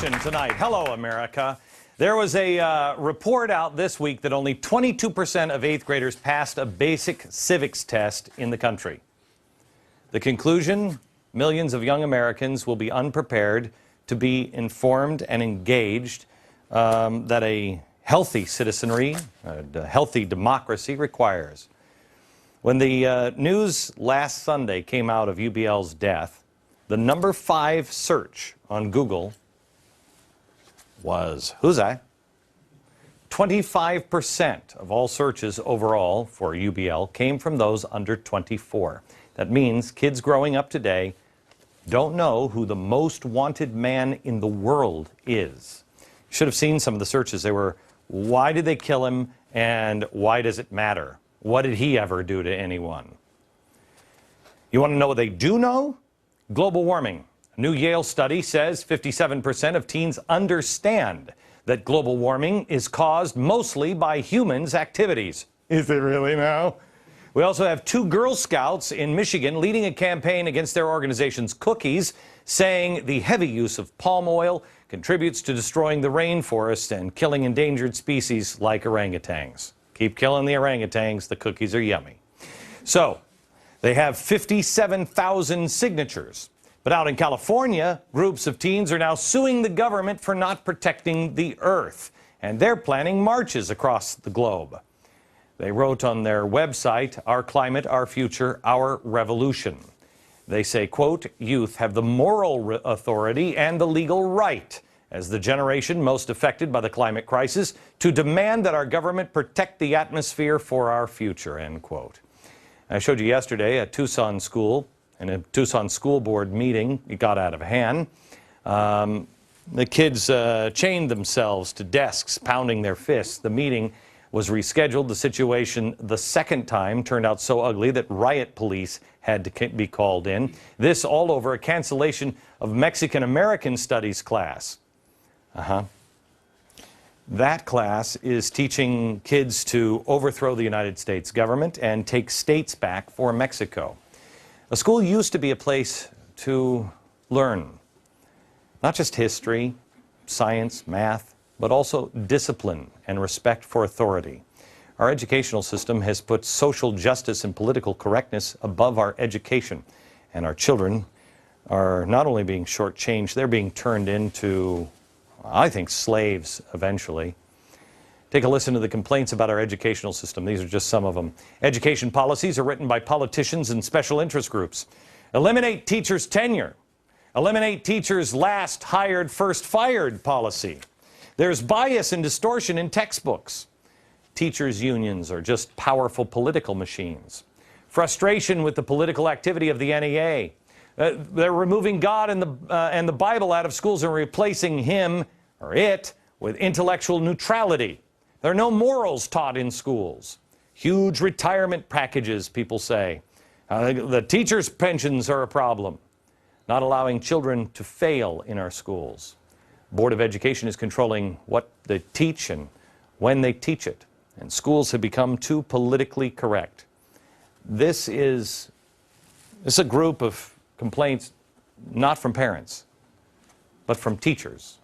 action tonight. Hello, America. There was a report out this week that only 22% of 8th graders passed a basic civics test in the country. The conclusion, millions of young Americans will be unprepared to be informed and engaged, that a healthy citizenry, a healthy democracy requires. When the news last Sunday came out of UBL's death, the number 5 search on Google was, who's that? 25% of all searches overall for UBL came from those under 24. That means kids growing up today don't know who the most wanted man in the world is. You should have seen some of the searches. They were, why did they kill him, and why does it matter? What did he ever do to anyone? You want to know what they do know? Global warming. A new Yale study says 57% of teens understand that global warming is caused mostly by humans' activities. Is it really now? We also have 2 Girl Scouts in Michigan leading a campaign against their organization's cookies, saying the heavy use of palm oil contributes to destroying the rainforest and killing endangered species like orangutans. Keep killing the orangutans, the cookies are yummy. So, they have 57,000 signatures. But out in California, groups of teens are now suing the government for not protecting the earth. And they're planning marches across the globe. They wrote on their website, "Our climate, our future, our revolution." They say, quote, "Youth have the moral authority and the legal right, as the generation most affected by the climate crisis, to demand that our government protect the atmosphere for our future," end quote. I showed you yesterday at Tucson School, in a Tucson school board meeting. It got out of hand. The kids chained themselves to desks, pounding their fists. The meeting was rescheduled. The situation the second time turned out so ugly that riot police had to be called in. This all over a cancellation of Mexican-American Studies class. That class is teaching kids to overthrow the United States government and take states back for Mexico. A school used to be a place to learn, not just history, science, math, but also discipline and respect for authority. Our educational system has put social justice and political correctness above our education, and our children are not only being shortchanged, they're being turned into, I think, slaves eventually. Take a listen to the complaints about our educational system. These are just some of them. Education policies are written by politicians and special interest groups. Eliminate teachers' tenure. Eliminate teachers' last hired, first fired policy. There's bias and distortion in textbooks. Teachers' unions are just powerful political machines. Frustration with the political activity of the NEA. They're removing God and the Bible out of schools and replacing him or it with intellectual neutrality. There are no morals taught in schools. Huge retirement packages, people say. The teachers' pensions are a problem. Not allowing children to fail in our schools. Board of Education is controlling what they teach and when they teach it. And schools have become too politically correct. This is a group of complaints not from parents, but from teachers.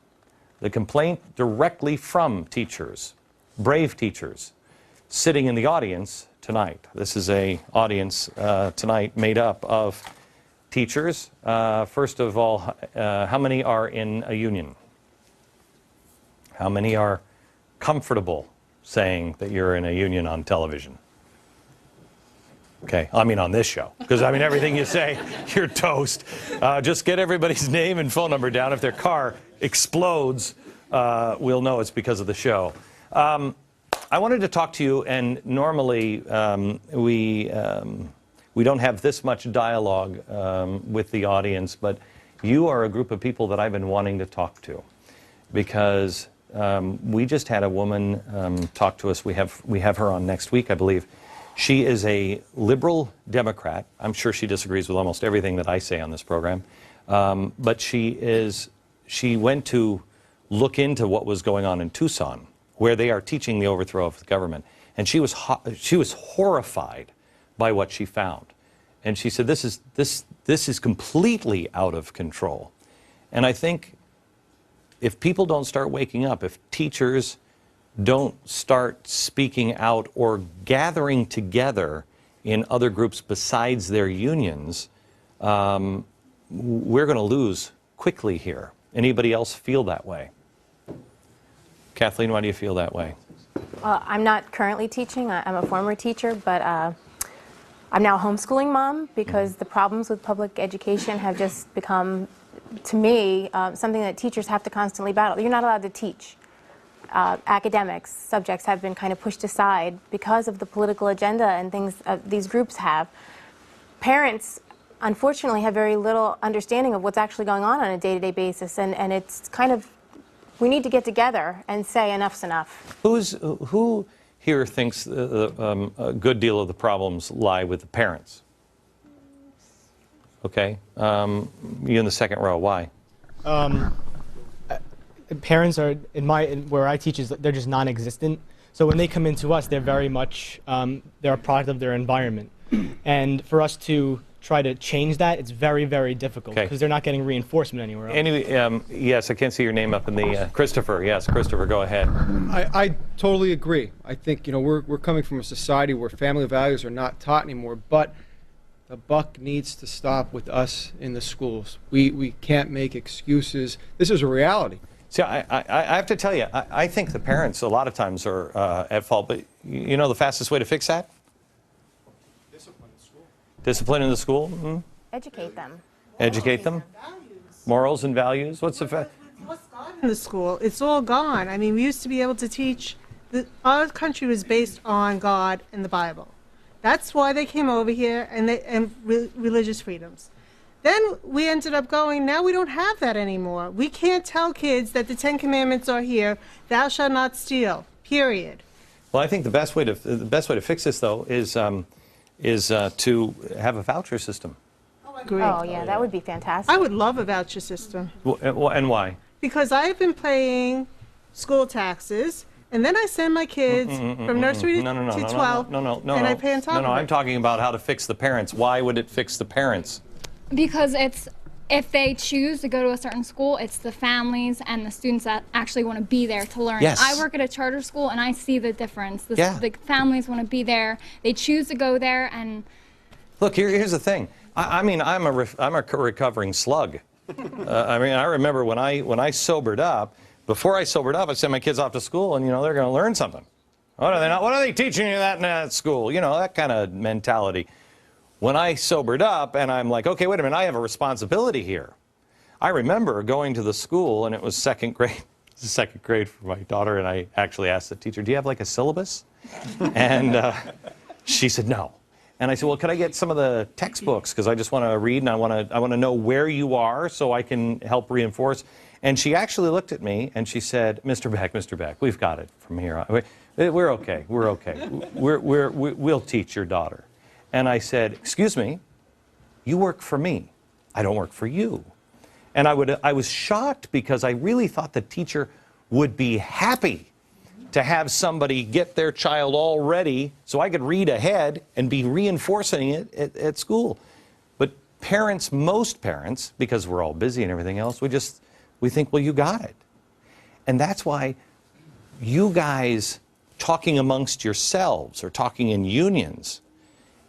The complaint directly from teachers, brave teachers, sitting in the audience tonight. This is an audience tonight made up of teachers. First of all, how many are in a union? How many are comfortable saying that you're in a union on television? Okay, I mean on this show, because I mean everything you say, you're toast. Just get everybody's name and phone number down. If their car explodes, we'll know it's because of the show. I wanted to talk to you, and normally we don't have this much dialogue with the audience, but you are a group of people that I've been wanting to talk to, because we just had a woman talk to us. We have her on next week, I believe. She is a liberal Democrat. I'm sure she disagrees with almost everything that I say on this program. But she went to look into what was going on in Tucson, where they are teaching the overthrow of the government. And she was horrified by what she found. And she said, this is completely out of control. And I think if people don't start waking up, if teachers don't start speaking out or gathering together in other groups besides their unions, we're going to lose quickly here. Anybody else feel that way? Kathleen, why do you feel that way? I'm not currently teaching. I'm a former teacher, but I'm now a homeschooling mom because the problems with public education have just become, to me, something that teachers have to constantly battle. You're not allowed to teach. Academics, subjects have been kind of pushed aside because of the political agenda and things these groups have. Parents, unfortunately, have very little understanding of what's actually going on a day-to-day basis, and it's kind of, we need to get together and say enough's enough. Who here thinks a good deal of the problems lie with the parents? Okay, you in the second row, why? Parents are, where I teach, they're just non-existent. So when they come into us, they're very much, they're a product of their environment. And for us to try to change that, it's very, very difficult because they're not getting reinforcement anywhere else. Anyway, yes, I can't see your name up in the, Christopher, yes, Christopher, go ahead. I totally agree. I think, we're coming from a society where family values are not taught anymore, but the buck needs to stop with us in the schools. We can't make excuses. This is a reality. See, I have to tell you, I think the parents a lot of times are at fault, but you know the fastest way to fix that? Discipline in school. Discipline in the school? Mm-hmm. Educate them. Educate them? Morals and values? What's the What's gone in the school? It's all gone. I mean, we used to be able to teach, our country was based on God and the Bible. That's why they came over here, and religious freedoms. Then we ended up going, now we don't have that anymore. We can't tell kids that the 10 Commandments are here, thou shalt not steal, period. Well, I think the best way to fix this, though, is to have a voucher system. Great. Oh, yeah, that would be fantastic. I would love a voucher system. And why? Because I've been paying school taxes, and then I send my kids from nursery to 12, and I pay on top of it. I'm talking about how to fix the parents. Why would it fix the parents? Because if they choose to go to a certain school, it's the families and the students that actually want to be there to learn. Yes. I work at a charter school, and I see the difference. Yeah. The families want to be there. They choose to go there, and look, here's the thing. I mean, I'm a recovering slug. I mean, I remember when I sobered up. Before I sobered up, I sent my kids off to school, and they're going to learn something. What are they teaching you that in that school? That kind of mentality. When I sobered up, and I'm like, okay, wait a minute, I have a responsibility here. I remember going to the school, and it was second grade for my daughter, and I actually asked the teacher, do you have like a syllabus? And she said, no. And I said, well, could I get some of the textbooks? Because I just want to read, and I want to know where you are so I can help reinforce. And she actually looked at me, and she said, Mr. Beck, we've got it from here on. We're okay. We'll teach your daughter. And I said, excuse me, you work for me. I don't work for you. And I was shocked because I really thought the teacher would be happy to have somebody get their child all ready so I could read ahead and be reinforcing it at school. But parents, most parents, because we're all busy and everything else, we think, well, you got it. And that's why you guys talking amongst yourselves or talking in unions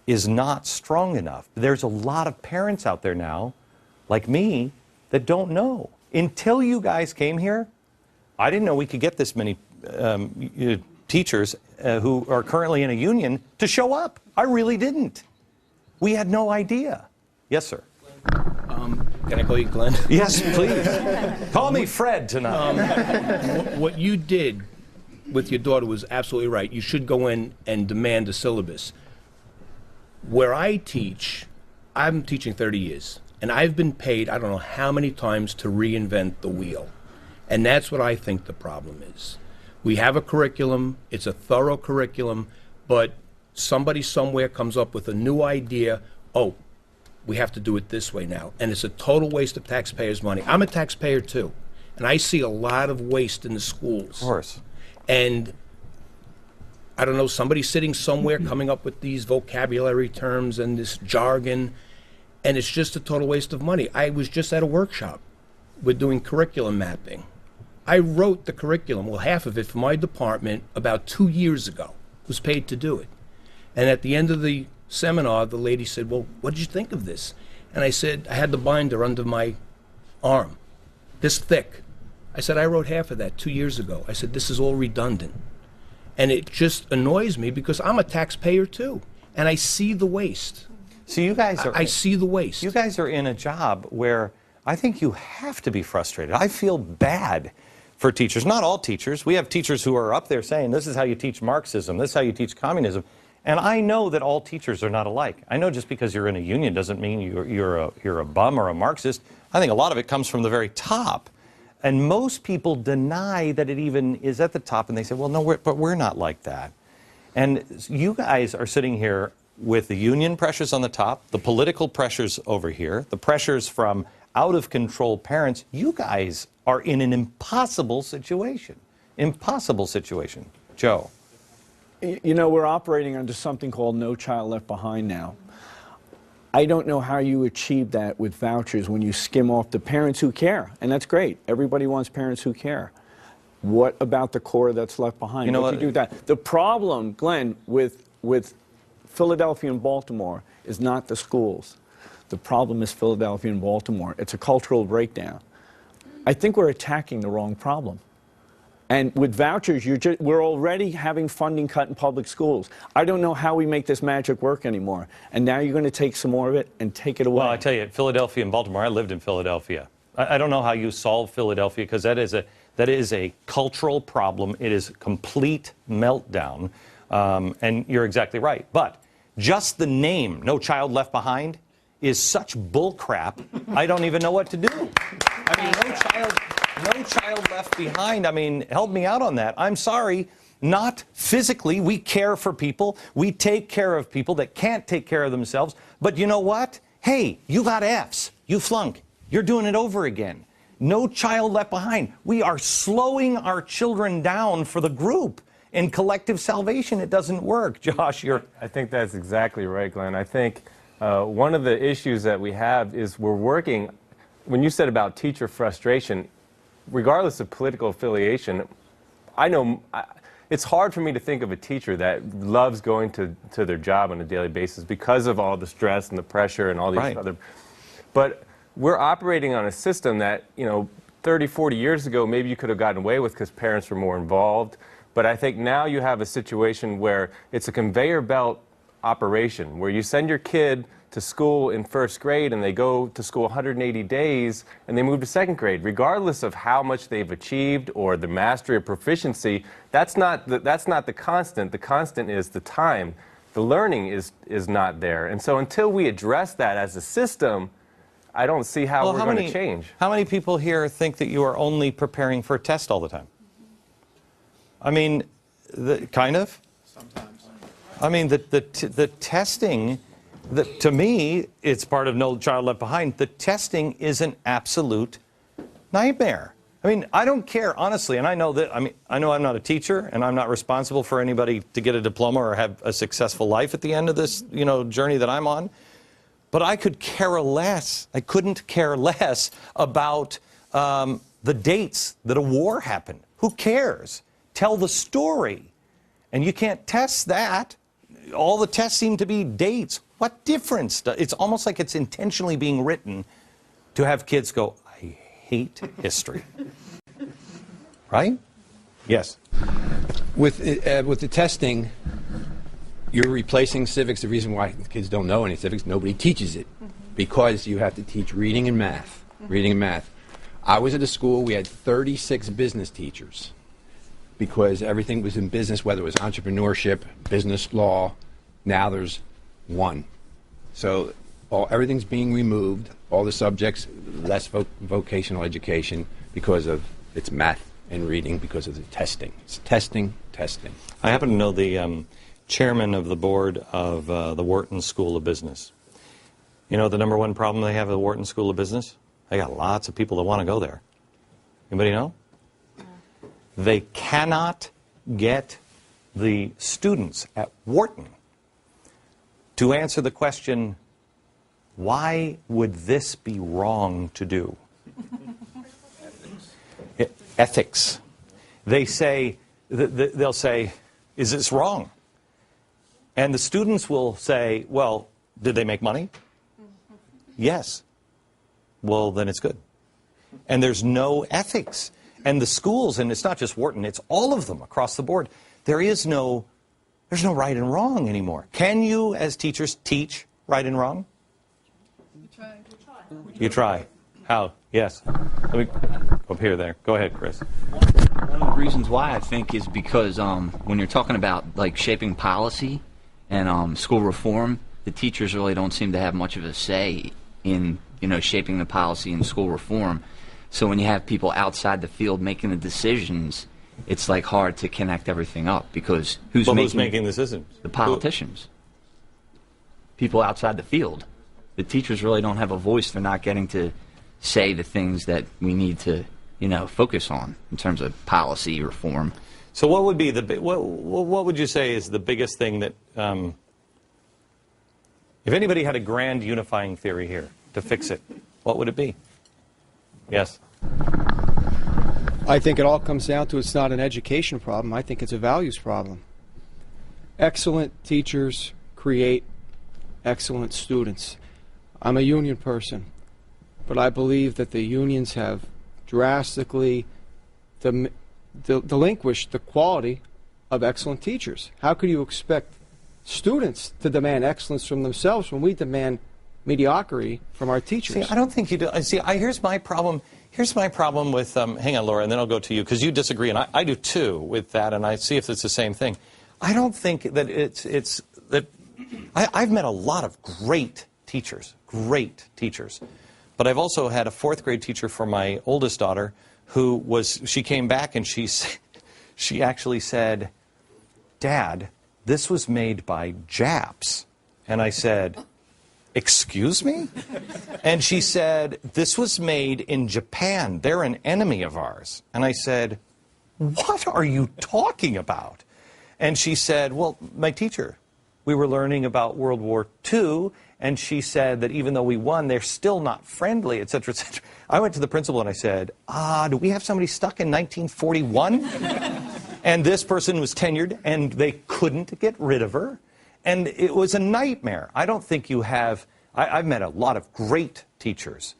is not strong enough. There's a lot of parents out there now, like me, that don't know. Until you guys came here, I didn't know we could get this many teachers who are currently in a union to show up. I really didn't. We had no idea. Yes, sir. Can I call you Glenn? Yes, please. Call me Fred tonight. What you did with your daughter was absolutely right. You should go in and demand a syllabus. Where I teach, I'm teaching 30 years, and I've been paid I don't know how many times to reinvent the wheel. And that's what I think the problem is. We have a curriculum, it's a thorough curriculum, but somebody somewhere comes up with a new idea, oh, we have to do it this way now. And it's a total waste of taxpayers' money. I'm a taxpayer too, and I see a lot of waste in the schools. Of course. And I don't know, somebody sitting somewhere coming up with these vocabulary terms and this jargon, and it's just a total waste of money. I was just at a workshop. We're doing curriculum mapping. I wrote the curriculum, well, half of it for my department about 2 years ago. Was paid to do it. And at the end of the seminar, the lady said, well, what did you think of this? And I said, I had the binder under my arm, this thick. I said, I wrote half of that 2 years ago. I said, this is all redundant. And it just annoys me because I'm a taxpayer too. And I see the waste. So you guys are... I see the waste. You guys are in a job where I think you have to be frustrated. I feel bad for teachers. Not all teachers. We have teachers who are up there saying, this is how you teach Marxism, this is how you teach communism. And I know that all teachers are not alike. I know just because you're in a union doesn't mean you're a bum or a Marxist. I think a lot of it comes from the very top. And most people deny that it even is at the top, and they say, well, no, but we're not like that. And you guys are sitting here with the union pressures on the top, the political pressures over here, the pressures from out-of-control parents. You guys are in an impossible situation. Impossible situation. Joe. You know, we're operating under something called No Child Left Behind now. I don't know how you achieve that with vouchers when you skim off the parents who care. And that's great. Everybody wants parents who care. What about the core that's left behind? You know what do you do with that? The problem, Glenn, with Philadelphia and Baltimore is not the schools. The problem is Philadelphia and Baltimore. It's a cultural breakdown. I think we're attacking the wrong problem. And with vouchers, we're already having funding cut in public schools. I don't know how we make this magic work anymore. And now you're going to take some more of it and take it away. Well, I tell you, Philadelphia and Baltimore, I lived in Philadelphia. I don't know how you solve Philadelphia, because that is a cultural problem. It is a complete meltdown. And you're exactly right. But just the name, No Child Left Behind, is such bullcrap, I don't even know what to do. I mean, no child left behind. I mean, help me out on that. I'm sorry, not physically. We care for people. We take care of people that can't take care of themselves. But you know what? Hey, you got Fs. You flunk. You're doing it over again. No child left behind. We are slowing our children down for the group. In collective salvation, it doesn't work. Josh, I think that's exactly right, Glenn. I think one of the issues that we have is we're working, when you said about teacher frustration, regardless of political affiliation, I know it's hard for me to think of a teacher that loves going to their job on a daily basis because of all the stress and the pressure and all these other... But we're operating on a system that, 30, 40 years ago, maybe you could have gotten away with because parents were more involved. But I think now you have a situation where it's a conveyor belt operation, where you send your kid to school in first grade and they go to school 180 days and they move to second grade. Regardless of how much they've achieved or the mastery or proficiency, that's not the constant. The constant is the time. The learning is not there. And so until we address that as a system, I don't see how we're going to change. How many people here think that you are only preparing for a test all the time? I mean, kind of? Sometimes. I mean, the testing, to me, it's part of No Child Left Behind. The testing is an absolute nightmare. I mean, I don't care, honestly, and I know that, I know I'm not a teacher, and I'm not responsible for anybody to get a diploma or have a successful life at the end of this, journey that I'm on. But I could care less. I couldn't care less about the dates that a war happened. Who cares? Tell the story. And you can't test that. All the tests seem to be dates. What difference? It's almost like it's intentionally being written to have kids go, I hate history. Right? Yes. With the testing, you're replacing civics. The reason why kids don't know any civics, nobody teaches it, because you have to teach reading and math. Reading and math. I was at a school, we had 36 business teachers, because everything was in business, whether it was entrepreneurship, business law. Now there's one. So everything's being removed, all the subjects, less vocational education, because of it's math and reading, because of the testing. It's testing, testing. I happen to know the chairman of the board of the Wharton School of Business. You know the number one problem they have at the Wharton School of Business? They got lots of people that want to go there. Anybody know? They cannot get the students at Wharton to answer the question, why would this be wrong to do? ethics. They say, they'll say, is this wrong? And the students will say, well, did they make money? Yes. Well, then it's good. And there's no ethics. And the schools, and it's not just Wharton, it's all of them across the board. There's no right and wrong anymore. Can you, as teachers, teach right and wrong? You try. How? Yes. Let me go up here there. Go ahead, Chris. One of the reasons why I think is because when you're talking about like shaping policy and school reform, the teachers really don't seem to have much of a say in shaping the policy and school reform. So when you have people outside the field making the decisions, it's like hard to connect everything up because who's making the decisions? The politicians. People outside the field. The teachers really don't have a voice. They're not getting to say the things that we need to, focus on in terms of policy reform. So what would be what would you say is the biggest thing that, if anybody had a grand unifying theory here to fix it, what would it be? Yes. I think it all comes down to it's not an education problem. I think it's a values problem. Excellent teachers create excellent students. I'm a union person, but I believe that the unions have drastically delinquished the quality of excellent teachers. How could you expect students to demand excellence from themselves when we demand mediocrity from our teachers? See, I don't think you do. See, here's my problem. Here's my problem with, hang on, Laura, and then I'll go to you, because you disagree, and I do too with that, and I see if it's the same thing. I don't think that it's that I've met a lot of great teachers, but I've also had a 4th grade teacher for my oldest daughter she came back and she actually said, Dad, this was made by Japs. And I said, excuse me? And she said, this was made in Japan. They're an enemy of ours. And I said, what are you talking about? And she said, well, my teacher, we were learning about World War II, and she said that even though we won, they're still not friendly, et cetera, et cetera. I went to the principal and I said, do we have somebody stuck in 1941? And this person was tenured, and they couldn't get rid of her. And it was a nightmare. I don't think you have... I've met a lot of great teachers.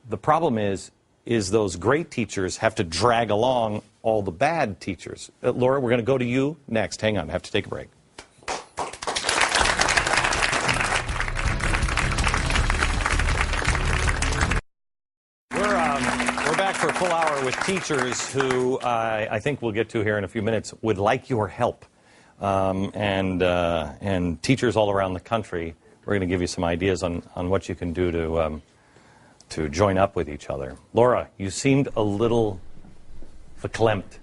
The problem is those great teachers have to drag along all the bad teachers. Laura, we're going to go to you next. Hang on, I have to take a break. We're back for a full hour with teachers who I think we'll get to here in a few minutes would like your help. And teachers all around the country, we're going to give you some ideas on what you can do to join up with each other. Laura, you seemed a little verklempt.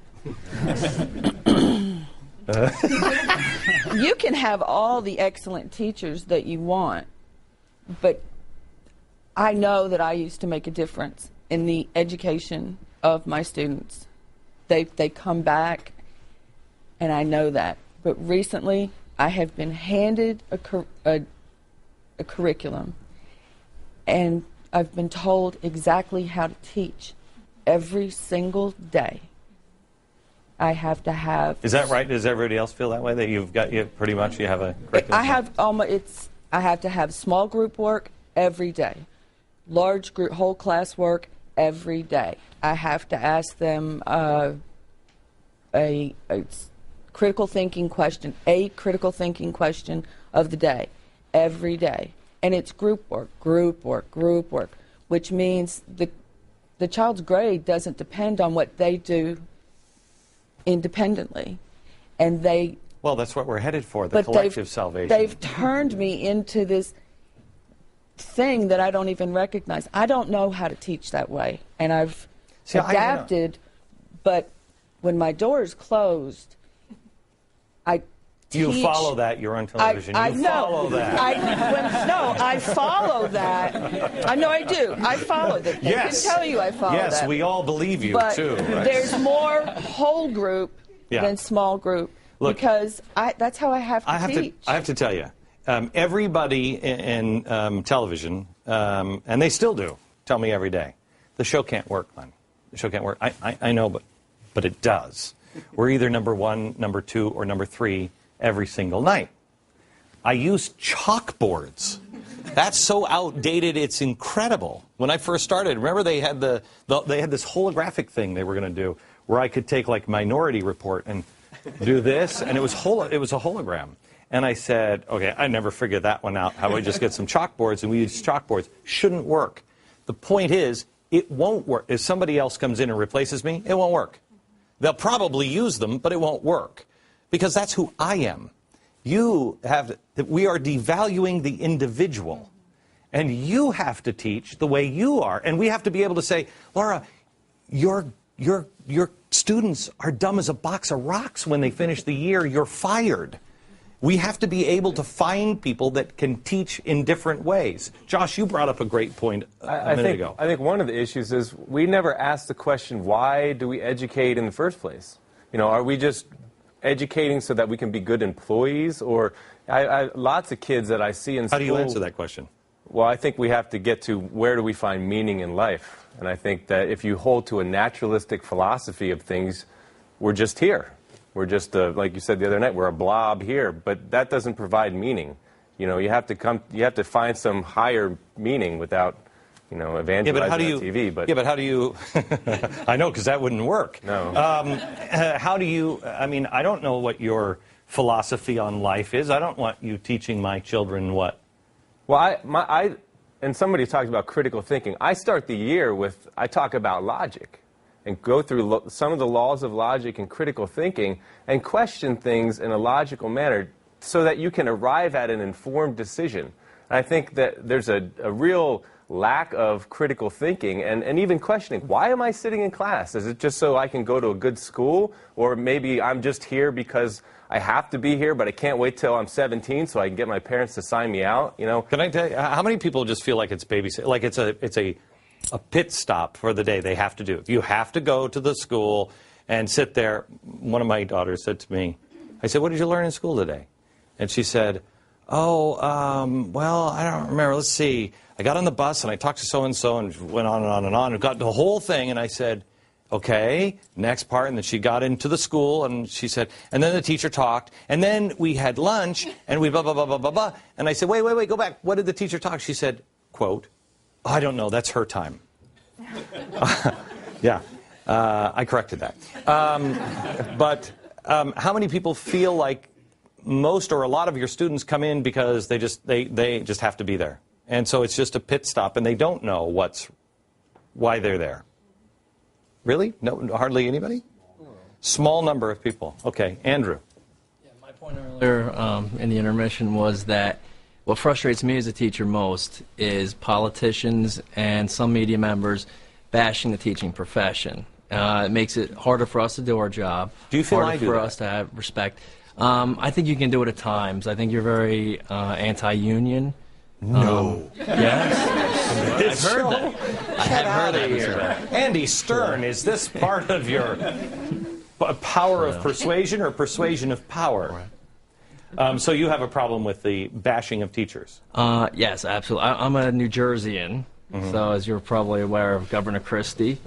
You can have all the excellent teachers that you want, but I know that I used to make a difference in the education of my students. They come back, and I know that. But recently, I have been handed a curriculum, and I've been told exactly how to teach every single day. I have to have... Is that right? Does everybody else feel that way? That you pretty much have a curriculum? I have to have small group work every day, large group, whole class work every day. I have to ask them a critical thinking question of the day, every day. And it's group work, which means the child's grade doesn't depend on what they do independently. And well, that's what we're headed for, the collective salvation. They've turned me into this thing that I don't even recognize. I don't know how to teach that way. And I've adapted, but when my door is closed, I teach. You follow that, you're on television. I follow that. I follow that. I know I do. I follow that. Yes. I can tell you I follow that. Yes, we all believe you, but too. Right? There's more whole group than small group. Look, because that's how I have to teach. I have to tell you, everybody in television, and they still do, tell me every day, the show can't work, Glenn. The show can't work. I know, but but it does. We're either number 1, number 2, or number 3 every single night. I use chalkboards. That's so outdated, it's incredible. When I first started, remember they had they had this holographic thing they were going to do where I could take like Minority Report and do this, and it was a hologram. And I said, okay, I never figured that one out. How do I just get some chalkboards? And we use chalkboards. Shouldn't work. The point is, it won't work. If somebody else comes in and replaces me, it won't work. They'll probably use them, but it won't work. Because that's who I am. We are devaluing the individual. And you have to teach the way you are. And we have to be able to say, Laura, your students are dumb as a box of rocks when they finish the year. You're fired. We have to be able to find people that can teach in different ways. Josh, you brought up a great point a minute ago. I think one of the issues is we never ask the question, why do we educate in the first place? You know, are we just educating so that we can be good employees? Or lots of kids that I see in school... How do you answer that question? Well, I think we have to get to where do we find meaning in life. And I think that if you hold to a naturalistic philosophy of things, we're just here. We're just, like you said the other night, we're a blob here, but that doesn't provide meaning. You know, you have to find some higher meaning without, you know, evangelizing on TV. But yeah, but how do you? I know, because that wouldn't work. No. How do you? I mean, I don't know what your philosophy on life is. I don't want you teaching my children what. Well, and somebody talked about critical thinking. I start the year with I talk about logic. And go through some of the laws of logic and critical thinking and question things in a logical manner so that you can arrive at an informed decision. And I think that there's a real lack of critical thinking and even questioning, why am I sitting in class? Is it just so I can go to a good school? Or maybe I'm just here because I have to be here, but I can't wait till I'm 17 so I can get my parents to sign me out, you know? Can I tell you, how many people just feel like it's babysitting, like it's a pit stop for the day they have to do? You have to go to the school and sit there. One of my daughters said to me, I said, what did you learn in school today? And she said, well, I don't remember. Let's see. I got on the bus and I talked to so-and-so and went on and on and on and got the whole thing. And I said, okay, next part. And then she got into the school and she said, and then the teacher talked. And then we had lunch and we blah, blah, blah, blah, blah, blah. And I said, wait, go back. What did the teacher talk? She said, quote, I don't know, that's her time. Yeah, I corrected that. But how many people feel like most or a lot of your students come in because they just have to be there? And so it's just a pit stop and they don't know why they're there. Really? No, hardly anybody? Small number of people. Okay, Andrew. Yeah, my point earlier in the intermission was that what frustrates me as a teacher most is politicians and some media members bashing the teaching profession. It makes it harder for us to do our job. Do you feel harder I do for that? us to have respect. I think you can do it at times. I think you're very anti-union. No. Yes. I've heard that. I have heard that before. Andy Stern, is this part of your power of persuasion or persuasion of power? So you have a problem with the bashing of teachers? Yes, absolutely. I'm a New Jerseyan, so as you're probably aware of Governor Christie,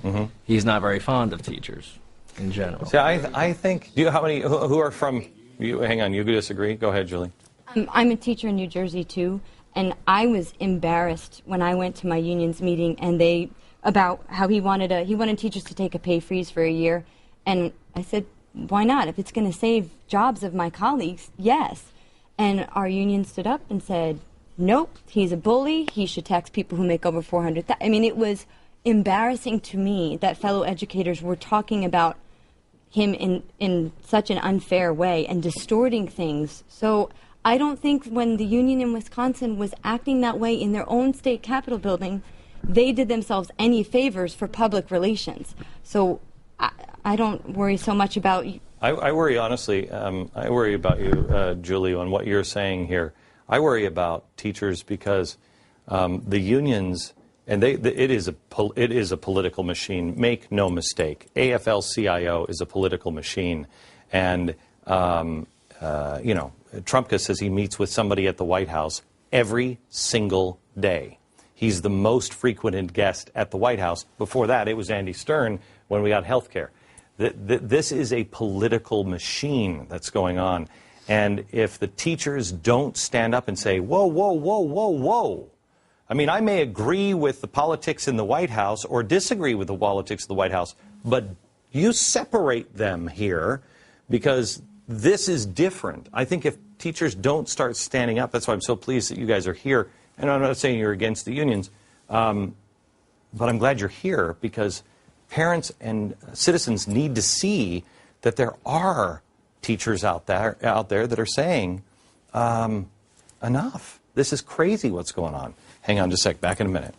he's not very fond of teachers in general. See, I think, how many who are from, hang on, you disagree? Go ahead, Julie. I'm a teacher in New Jersey, too, and I was embarrassed when I went to my union's meeting and about how he wanted teachers to take a pay freeze for a year, and I said, why not? If it's going to save jobs of my colleagues, yes. And our union stood up and said, nope, he's a bully. He should tax people who make over $400,000. I mean, it was embarrassing to me that fellow educators were talking about him in such an unfair way and distorting things. So I don't think when the union in Wisconsin was acting that way in their own state capitol building, they did themselves any favors for public relations. So I don't worry so much about... I worry, honestly, I worry about you, Julie, on what you're saying here. I worry about teachers because the unions, and it is a political machine. Make no mistake. AFL-CIO is a political machine. And, Trumka says he meets with somebody at the White House every single day. He's the most frequented guest at the White House. Before that, it was Andy Stern when we got health care. This is a political machine that's going on. And if the teachers don't stand up and say, whoa, whoa, whoa, whoa, whoa. I mean, I may agree with the politics in the White House or disagree with the politics of the White House, but you separate them here because this is different. I think if teachers don't start standing up, that's why I'm so pleased that you guys are here. And I'm not saying you're against the unions, but I'm glad you're here because parents and citizens need to see that there are teachers out there that are saying, enough. This is crazy what's going on. Hang on just a sec. Back in a minute.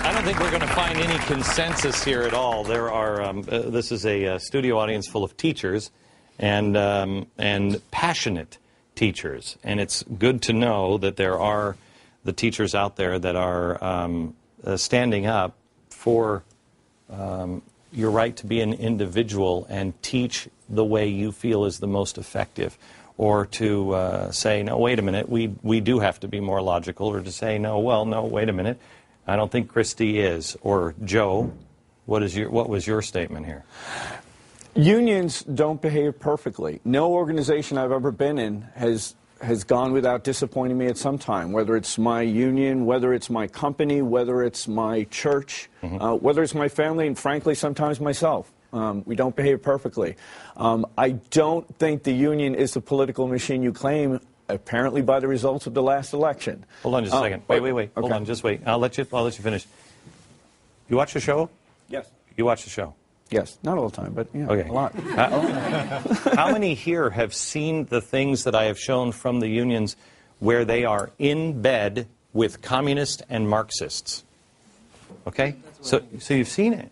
I don't think we're going to find any consensus here at all. There are. This is a studio audience full of teachers and passionate teachers, and it's good to know that there are the teachers out there that are standing up for your right to be an individual and teach the way you feel is the most effective, or to say, no, wait a minute, we do have to be more logical, or to say, no, well, no, wait a minute, I don't think Christy is. Or Joe, what was your statement here? Unions don't behave perfectly. No organization I've ever been in has gone without disappointing me at some time, whether it's my union, whether it's my company, whether it's my church, whether it's my family, and frankly, sometimes myself. We don't behave perfectly. I don't think the union is the political machine you claim, apparently by the results of the last election. Hold on just a second. Wait. Okay. Hold on, just wait. I'll let you finish. You watch the show? Yes. You watch the show? Yes. Not all the time, but yeah, okay. A lot. How many here have seen the things that I have shown from the unions where they are in bed with communists and Marxists? Okay? So you've seen it.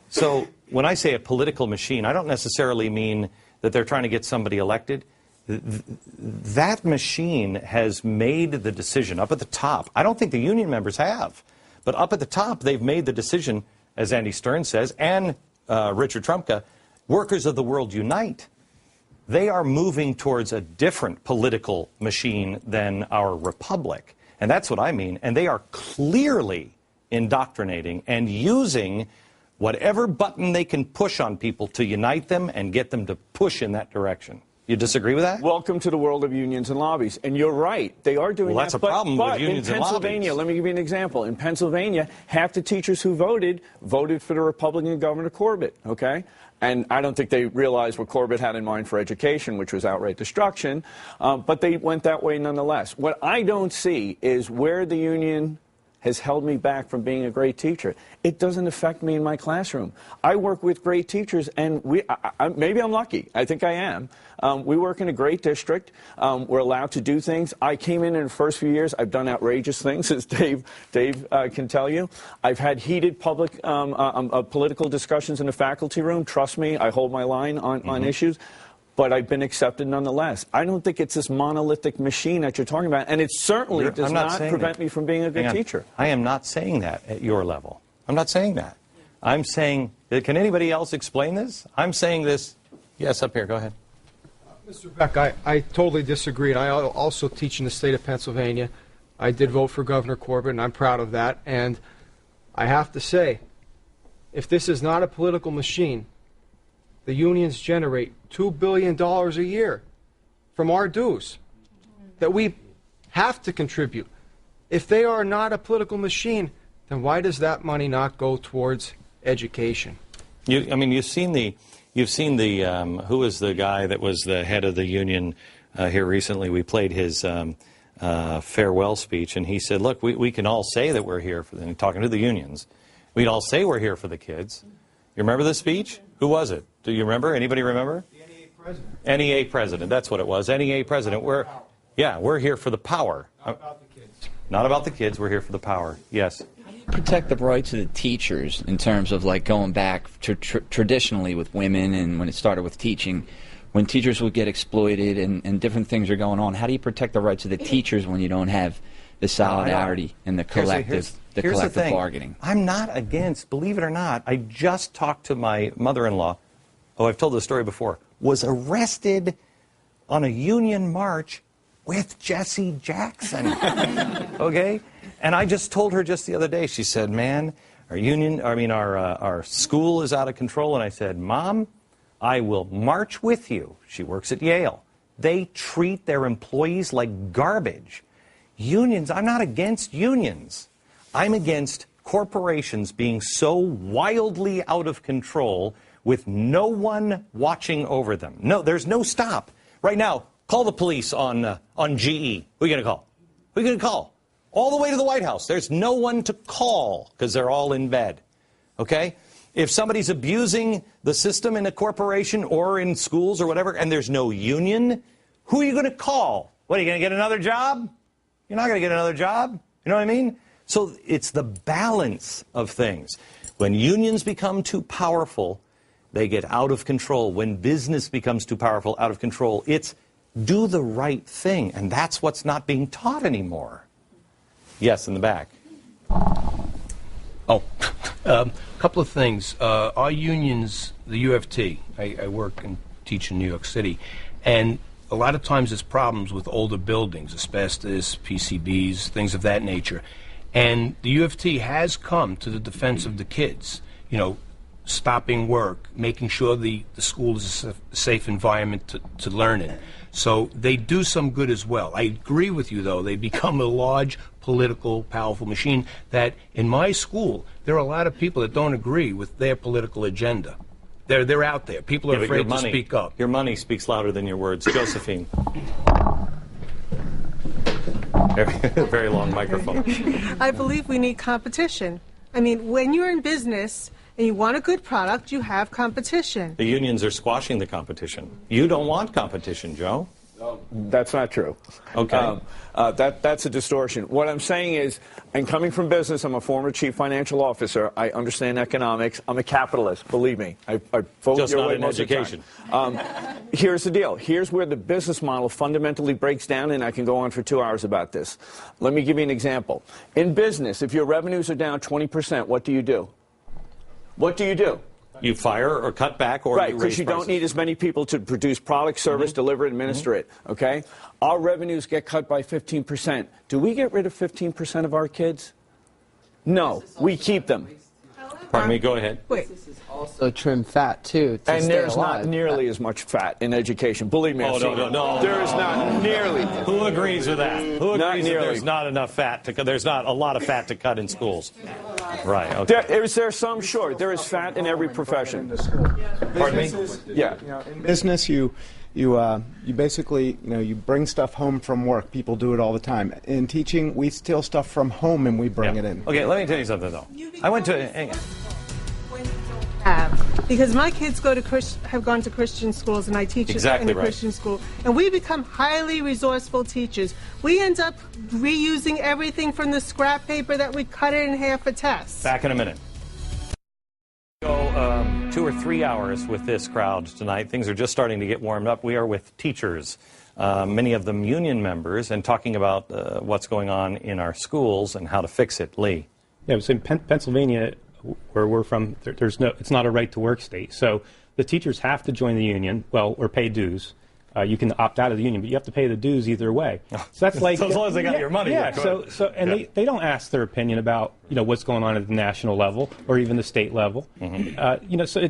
So when I say a political machine, I don't necessarily mean that they're trying to get somebody elected. That machine has made the decision up at the top. I don't think the union members have. But up at the top, they've made the decision, as Andy Stern says, and Richard Trumka, workers of the world unite. They are moving towards a different political machine than our republic. And that's what I mean. And they are clearly indoctrinating and using whatever button they can push on people to unite them and get them to push in that direction. You disagree with that? Welcome to the world of unions and lobbies. And you're right. They are doing that. Well, that's a problem with unions and lobbies. In Pennsylvania, let me give you an example. In Pennsylvania, half the teachers who voted for the Republican Governor Corbett, okay? And I don't think they realized what Corbett had in mind for education, which was outright destruction. But they went that way nonetheless. What I don't see is where the union has held me back from being a great teacher. It doesn't affect me in my classroom. I work with great teachers, and maybe I'm lucky. I think I am. We work in a great district. We're allowed to do things. I came in the first few years. I've done outrageous things, as Dave can tell you. I've had heated public political discussions in the faculty room. Trust me, I hold my line on issues. But I've been accepted nonetheless. I don't think it's this monolithic machine that you're talking about, and it certainly does not prevent me from being a good teacher. I am not saying that at your level. I'm not saying that. I'm saying, can anybody else explain this? I'm saying this. Yes, up here. Go ahead. Mr. Beck, I totally disagree. And I also teach in the state of Pennsylvania. I did vote for Governor Corbett, and I'm proud of that. And I have to say, if this is not a political machine, the unions generate $2 billion a year from our dues that we have to contribute. If they are not a political machine, then why does that money not go towards education? You've seen the who was the guy that was the head of the union here recently? We played his farewell speech, and he said, look, we can all say that we're here for them, talking to the unions. We'd all say we're here for the kids. You remember the speech? Who was it? Do you remember? Anybody remember? The NEA president. NEA president. That's what it was. NEA president. We're here for the power. Not about the kids. Not about the kids. We're here for the power. Yes. How do you protect the rights of the teachers in terms of like going back to traditionally with women and when it started with teaching, when teachers would get exploited and different things are going on? How do you protect the rights of the teachers when you don't have the solidarity and the collective bargaining? I'm not against, believe it or not, I just talked to my mother-in-law. Oh, I've told this story before. was arrested on a union march with Jesse Jackson. Okay? And I just told her just the other day, she said, man, our school is out of control. And I said, Mom, I will march with you. She works at Yale. They treat their employees like garbage. Unions, I'm not against unions. I'm against corporations being so wildly out of control with no one watching over them. No, there's no stop. Right now, call the police on GE. Who are you going to call? Who are you going to call? All the way to the White House. There's no one to call because they're all in bed. Okay? If somebody's abusing the system in a corporation or in schools or whatever, and there's no union, who are you going to call? What, are you going to get another job? You're not going to get another job. You know what I mean? So it's the balance of things. When unions become too powerful, they get out of control. When business becomes too powerful, out of control, it's do the right thing. And that's what's not being taught anymore. Yes, in the back. Oh, a couple of things. Our unions, the U of T, I work and teach in New York City, and a lot of times there's problems with older buildings, asbestos, PCBs, things of that nature. And the U of T has come to the defense of the kids, you know, stopping work, making sure the school is a safe environment to learn in. So they do some good as well. I agree with you, though. They become a large political, powerful machine that, in my school, there are a lot of people that don't agree with their political agenda. They're out there. People are afraid to speak up. Your money speaks louder than your words. Josephine. Very long microphone. I believe we need competition. I mean, when you're in business and you want a good product, you have competition. The unions are squashing the competition. You don't want competition, Joe. That's not true. Okay. That's a distortion. What I'm saying is, and coming from business, I'm a former chief financial officer. I understand economics. I'm a capitalist, believe me. I vote just your not way in most education. Of the time. Here's the deal. Here's where the business model fundamentally breaks down, and I can go on for 2 hours about this. Let me give you an example. In business, if your revenues are down 20%, what do you do? What do you do? You fire or cut back or right, you raise because you prices. don't need as many people to produce product, service, deliver, administer it, okay? Our revenues get cut by 15%. Do we get rid of 15% of our kids? No, we keep them. Pardon me, go ahead. Wait. Also trim fat, too, to And stay there's alive. not nearly as much fat in education. Believe me, I've seen it. No. There is not nearly. Who agrees with that? Who Not agrees that nearly. there's not enough fat to cut? There's not a lot of fat to cut in schools. Right, okay. Is there some? Sure. There is fat in every profession. Pardon me? Yeah. You know, in business, you basically, you bring stuff home from work. People do it all the time. In teaching, we steal stuff from home and we bring it in. Okay, let me tell you something, though. I went to... Because my kids have gone to Christian schools, and I teach in a Christian school, and we become highly resourceful teachers. We end up reusing everything from the scrap paper that we cut it in half for tests. Back in a minute. Go 2 or 3 hours with this crowd tonight. Things are just starting to get warmed up. We are with teachers, many of them union members, and talking about what's going on in our schools and how to fix it. Lee. Yeah, so in Pennsylvania, where we're from, it's not a right-to-work state. So the teachers have to join the union, or pay dues. You can opt out of the union, but you have to pay the dues either way. So that's like so as long as they got your money. Yeah. They don't ask their opinion about what's going on at the national level or even the state level. Mm-hmm. So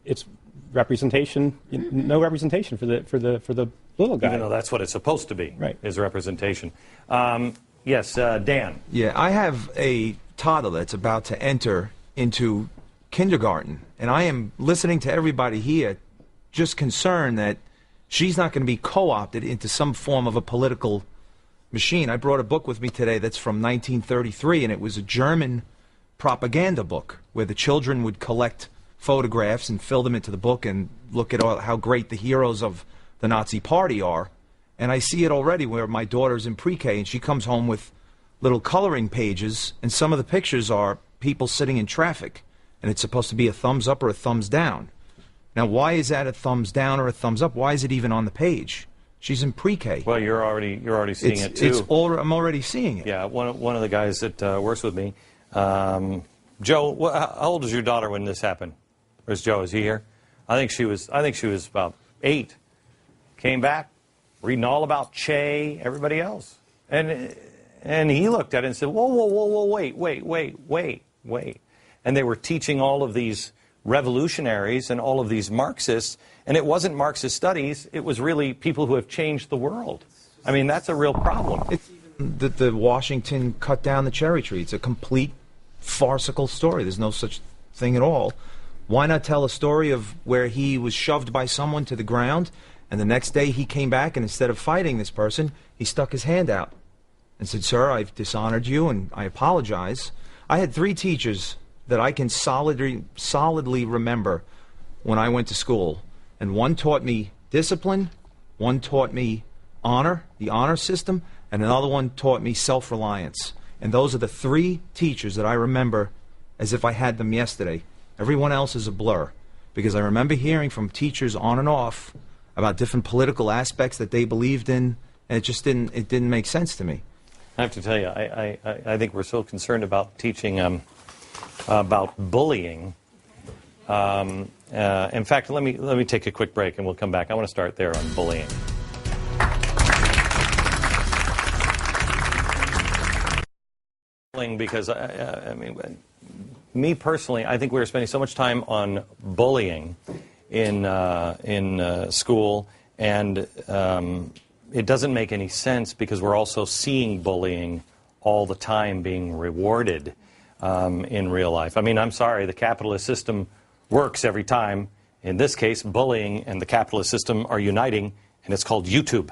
it's representation. No representation for the little guy. Even though that's what it's supposed to be. Right. Is representation. Yes, Dan. Yeah, I have a toddler that's about to enter into kindergarten, and I am listening to everybody here just concerned that she's not going to be co-opted into some form of a political machine. I brought a book with me today that's from 1933, and it was a German propaganda book where the children would collect photographs and fill them into the book and look at how great the heroes of the Nazi Party are. And I see it already where my daughter's in pre-K, and she comes home with little coloring pages, and some of the pictures are people sitting in traffic, and it's supposed to be a thumbs up or a thumbs down. Now, why is that a thumbs down or a thumbs up? Why is it even on the page? She's in pre-K. Well, you're already seeing it too. I'm already seeing it. Yeah, one of the guys that works with me, Joe. How old was your daughter when this happened? Where's Joe? Is he here? I think she was about 8, came back, reading all about Che, everybody else. And he looked at it and said, whoa, whoa, whoa, whoa, wait. And they were teaching all of these revolutionaries and all of these Marxists, and it wasn't Marxist studies, it was really people who have changed the world. I mean, that's a real problem. It's even that the Washington cut down the cherry tree. It's a complete farcical story. There's no such thing at all. Why not tell a story of where he was shoved by someone to the ground, and the next day he came back, and instead of fighting this person, he stuck his hand out and said, "Sir, I've dishonored you, and I apologize." I had 3 teachers that I can solidly remember when I went to school, and one taught me discipline, one taught me honor, the honor system, and another one taught me self-reliance. And those are the 3 teachers that I remember as if I had them yesterday. Everyone else is a blur, because I remember hearing from teachers on and off about different political aspects that they believed in, and it didn't make sense to me. I have to tell you, I think we're so concerned about teaching about bullying. In fact, let me take a quick break and we'll come back. I want to start there on bullying. Because I mean, me personally, I think we're spending so much time on bullying in school, and it doesn't make any sense because we're also seeing bullying all the time being rewarded in real life. I mean, I'm sorry, the capitalist system works every time. In this case, bullying and the capitalist system are uniting, and it's called YouTube.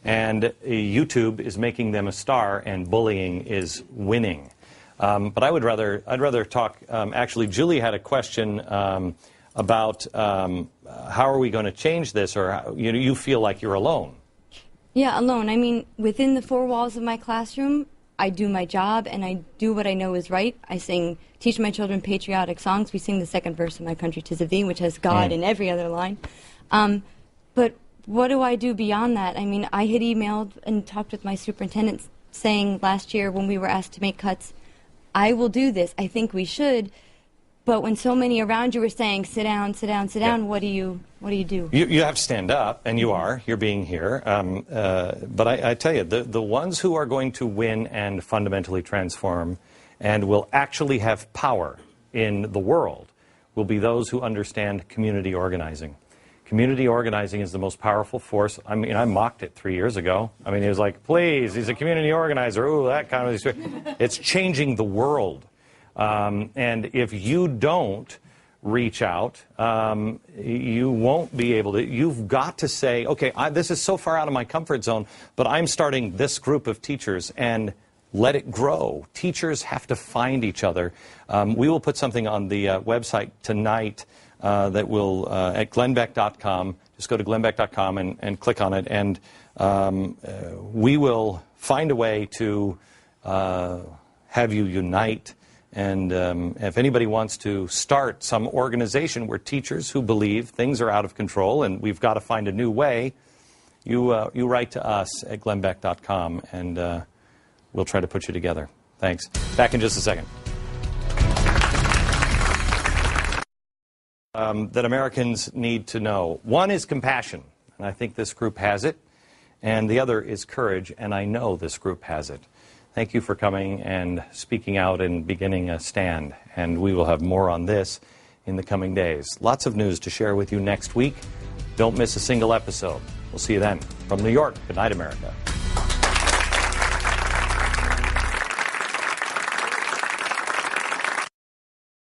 And YouTube is making them a star, and bullying is winning. But I'd rather talk. Actually, Julie had a question about how are we going to change this, or how, you feel like you're alone. Yeah, alone. I mean, within the 4 walls of my classroom, I do my job and I do what I know is right. I teach my children patriotic songs. We sing the 2nd verse of My Country 'Tis of Thee, which has God in every other line. But what do I do beyond that? I mean, I had emailed and talked with my superintendent saying last year when we were asked to make cuts, I will do this. I think we should. But when so many around you are saying, sit down, sit down, sit down, what do you do? You have to stand up, and you are. You're being here. But I tell you, the ones who are going to win and fundamentally transform and will actually have power in the world will be those who understand community organizing. Community organizing is the most powerful force. I mean, I mocked it 3 years ago. I mean, it was like, please, he's a community organizer. Ooh, that kind of... It's changing the world. And if you don't reach out, you won't be able to. You've got to say, okay, this is so far out of my comfort zone, but I'm starting this group of teachers, and let it grow. Teachers have to find each other. We will put something on the website tonight that will, at glennbeck.com. Just go to glennbeck.com and click on it, and we will find a way to have you unite. And if anybody wants to start some organization where teachers who believe things are out of control and we've got to find a new way, you write to us at glennbeck.com, and we'll try to put you together. Thanks. Back in just a second. That Americans need to know. One is compassion, and I think this group has it. And the other is courage, and I know this group has it. Thank you for coming and speaking out and beginning a stand. And we will have more on this in the coming days. Lots of news to share with you next week. Don't miss a single episode. We'll see you then. From New York, good night, America.